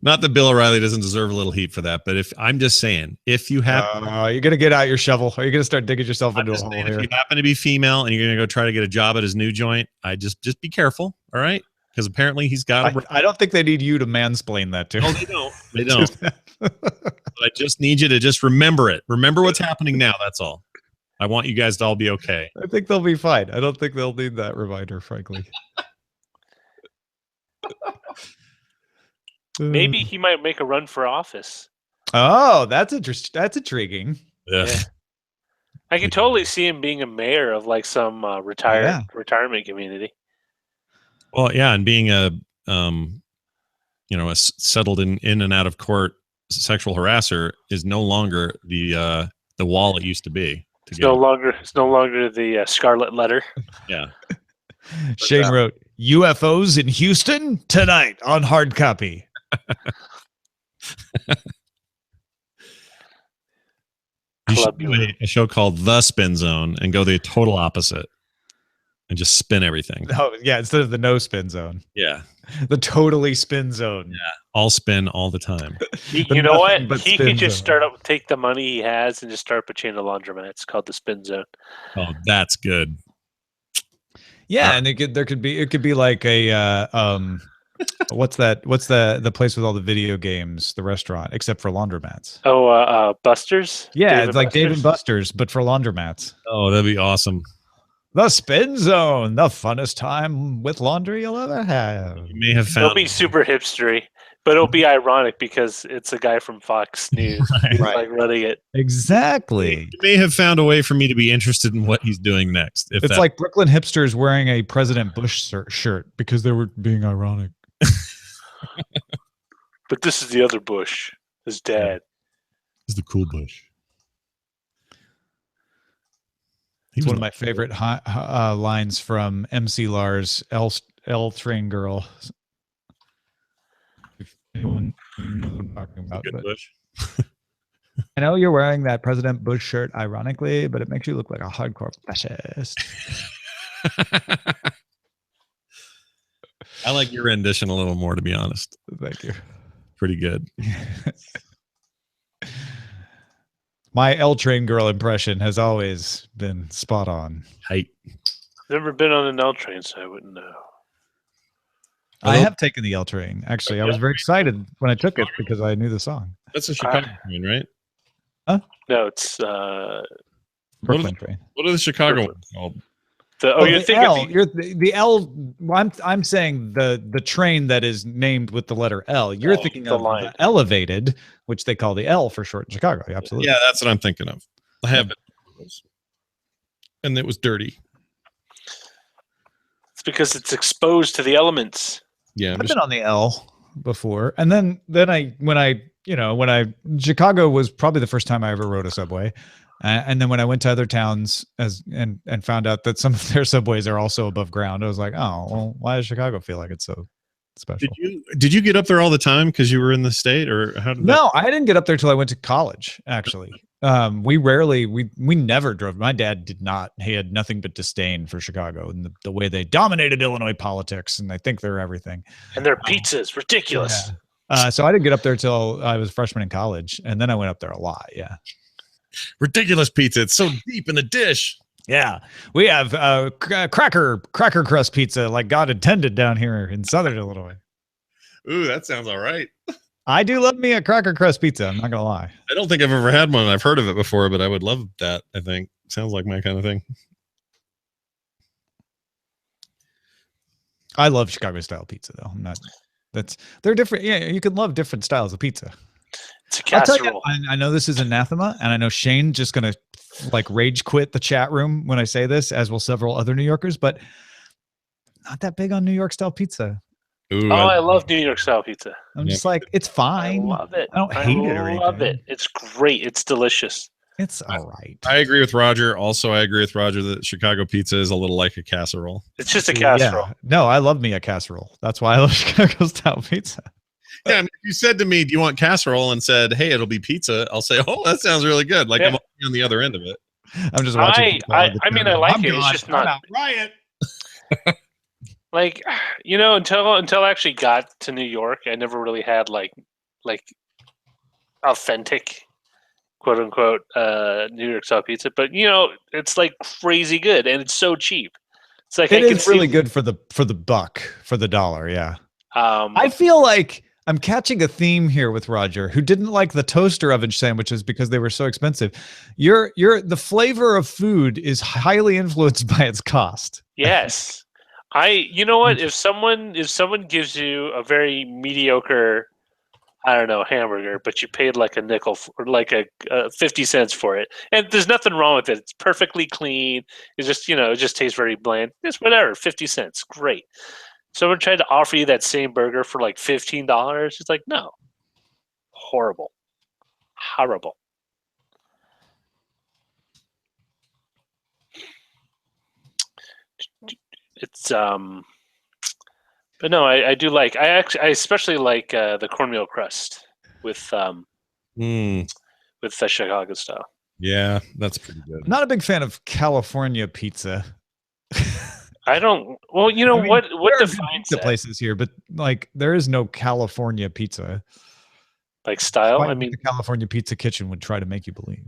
Not that Bill O'Reilly doesn't deserve a little heat for that, but if I'm just saying, if you have, you're gonna get out your shovel. Are you gonna start digging yourself into a hole saying, here? if you happen to be female and you're gonna go try to get a job at his new joint, I just be careful, all right? Because apparently he's got. I don't think they need you to mansplain that to. No, they don't. They don't. But I just need you to just remember it. Remember what's happening now. That's all. I want you guys to all be okay. I think they'll be fine. I don't think they'll need that reminder, frankly. Maybe he might make a run for office. Oh, that's interesting. That's intriguing. Yeah. I can totally see him being a mayor of like some retirement community. Well, yeah, and being a settled in and out of court sexual harasser is no longer the wall it used to be. It's no longer the Scarlet Letter. Yeah. Shane wrote UFOs in Houston tonight on hard copy. You should do a show called The Spin Zone and go the total opposite and just spin everything. Oh, yeah, instead of the no spin zone. Yeah. The totally spin zone. Yeah. All spin all the time. You know what? He could just take the money he has and just start up a chain of laundromats called the Spin Zone. Oh, that's good. Yeah, and it could be like a what's the place with all the video games, the restaurant, except for laundromats. Oh, Buster's? Yeah, it's like Dave and Buster's, but for laundromats. Oh, that'd be awesome. The Spin Zone, the funnest time with laundry you'll ever have. You may have found it'll be super hipstery, but it'll be ironic because it's a guy from Fox News who's like running it. Exactly. You may have found a way for me to be interested in what he's doing next. It's like Brooklyn hipsters wearing a President Bush shirt because they were being ironic. But this is the other Bush, his dad. This is the cool Bush. It's one of my favorite lines from MC Lars, L Train Girl. If anyone knows what I'm talking about, but Bush. I know you're wearing that President Bush shirt ironically, but it makes you look like a hardcore fascist. I like your rendition a little more, to be honest. Thank you. Pretty good. My L Train Girl impression has always been spot on. Height. Never been on an L train, so I wouldn't know. I have taken the L train. Actually, I was very excited when I took it because I knew the song. That's a Chicago train, right? No, it's Brooklyn train. What are the Chicago ones called? You're thinking L. You're the L. I'm saying the train that is named with the letter L. You're thinking of the elevated, which they call the L for short in Chicago. Absolutely. Yeah, that's what I'm thinking of. I have it, and it was dirty. It's because it's exposed to the elements. Yeah, I've been on the L before, and then when Chicago was probably the first time I ever rode a subway. And then when I went to other towns and found out that some of their subways are also above ground, I was like, oh, well, why does Chicago feel like it's so special? Did you get up there all the time because you were in the state, or how did No, I didn't get up there till I went to college, actually. We never drove. My dad did not. He had nothing but disdain for Chicago and the way they dominated Illinois politics, and they think they're everything. And their pizza's ridiculous. Yeah. So I didn't get up there till I was a freshman in college, and then I went up there a lot. Yeah. Ridiculous pizza. It's so deep in the dish. Yeah, we have cracker crust pizza like God intended down here in Southern Illinois. Ooh, that sounds all right. I do love me a cracker crust pizza. I'm not gonna lie. I don't think I've ever had one. I've heard of it before, but I would love that. I think sounds like my kind of thing. I love Chicago style pizza though. They're different. Yeah, you can love different styles of pizza. It's a casserole. I know this is anathema, and I know Shane just gonna like rage quit the chat room when I say this, as will several other New Yorkers. But not that big on New York style pizza. Ooh, Oh, I love New York style pizza. I'm Yeah. just like, it's I fine. love it. I don't hate it or I love anything. it. It's great. It's delicious. It's all right. I agree with Roger. Also, I agree with Roger that Chicago pizza is a little like a casserole. It's just a casserole. Yeah. No, I love me a casserole. That's why I love Chicago style pizza. Yeah, I mean, if you said to me, "Do you want casserole?" and said, "Hey, it'll be pizza," I'll say, "Oh, that sounds really good." Like Yeah. I'm on the other end of it. I'm just watching. people I on the mean, show. I like I'm it. It's gone. just I'm not out. Riot. like, until I actually got to New York, I never really had like authentic, quote unquote, New York style pizza. But it's like crazy good, and it's so cheap. It's like It I can is really see, good for the buck, for the dollar. Yeah. Um, I feel like I'm catching a theme here with Roger, who didn't like the toaster oven sandwiches because they were so expensive. The flavor of food is highly influenced by its cost. yes, you know what? If someone gives you a very mediocre, I don't know, hamburger, but you paid like a nickel or like a 50 cents for it, and there's nothing wrong with it. It's perfectly clean. It's just it just tastes very bland. It's whatever, 50 cents, great. Someone tried to offer you that same burger for like $15. It's like, no, horrible. It's but no, I do like. I especially like the cornmeal crust with the Chicago style. Yeah, that's pretty good. I'm not a big fan of California pizza. I don't. Well, you know I mean, what there are good defines pizza that? places here, but like there is no California pizza. Like style. Despite I what mean, the California Pizza Kitchen would try to make you believe.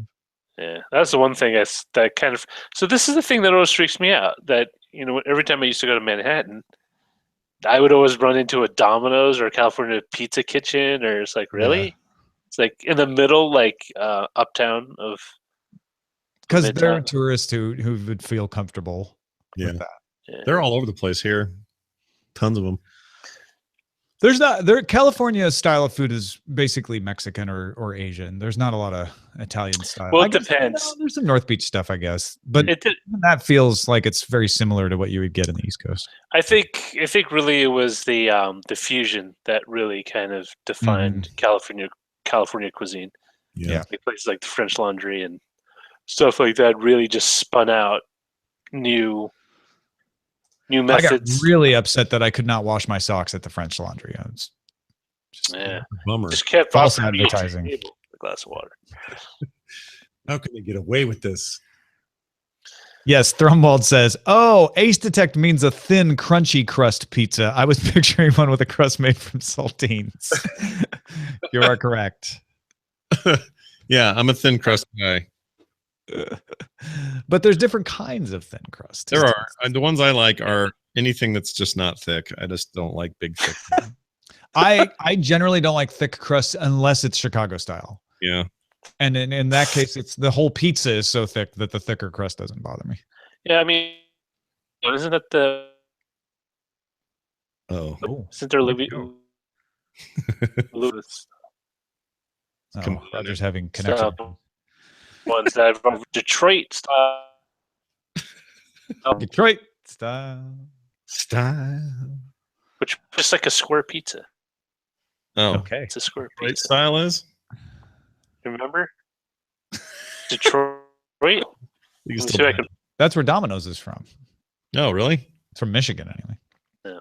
yeah, that's the one thing that kind of. So this is the thing that always freaks me out. That every time I used to go to Manhattan, I would always run into a Domino's or a California Pizza Kitchen, or it's like, really? Yeah. It's like in the middle, like uptown of. Because there are Midtown. tourists who would feel comfortable with that. Yeah. They're all over the place here. Tons of them. California style of food is basically Mexican or Asian. There's not a lot of Italian style. Well, I it guess, depends. there's some North Beach stuff, I guess, but It did, that feels like it's very similar to what you would get in the East Coast. I think really it was the fusion that really kind of defined California cuisine. Yeah. Like places like the French Laundry and stuff like that really just spun out new I got methods. really upset that I could not wash my socks at the French Laundry. It's just Bummer. Just kept false offering me advertising. a glass of water. How can they get away with this? Yes, Thrumwald says, "Oh, Ace Detect means a thin, crunchy crust pizza. I was picturing one with a crust made from saltines." You are correct. Yeah, I'm a thin crust guy. But there's different kinds of thin crust. There are. The ones I like are anything that's just not thick. I just don't like big thick. I generally don't like thick crust unless it's Chicago style. Yeah. And in that case, it's the whole pizza is so thick that the thicker crust doesn't bother me. Yeah, I mean, isn't that the Oh. isn't there Louis? Come on. Roger's having connection. Ones that have Detroit style. Detroit style. Which is just like a square pizza. Oh. Okay. It's a square Right pizza. style is? Remember? Detroit. You Let me can see still if I can. That's where Domino's is from. Oh, really? It's from Michigan, anyway. Yeah.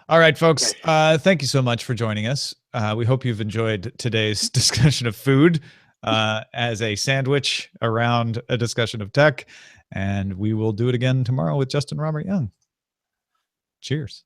All right, folks. Thank you so much for joining us. We hope you've enjoyed today's discussion of food as a sandwich around a discussion of tech. And we will do it again tomorrow with Justin Robert Young. Cheers.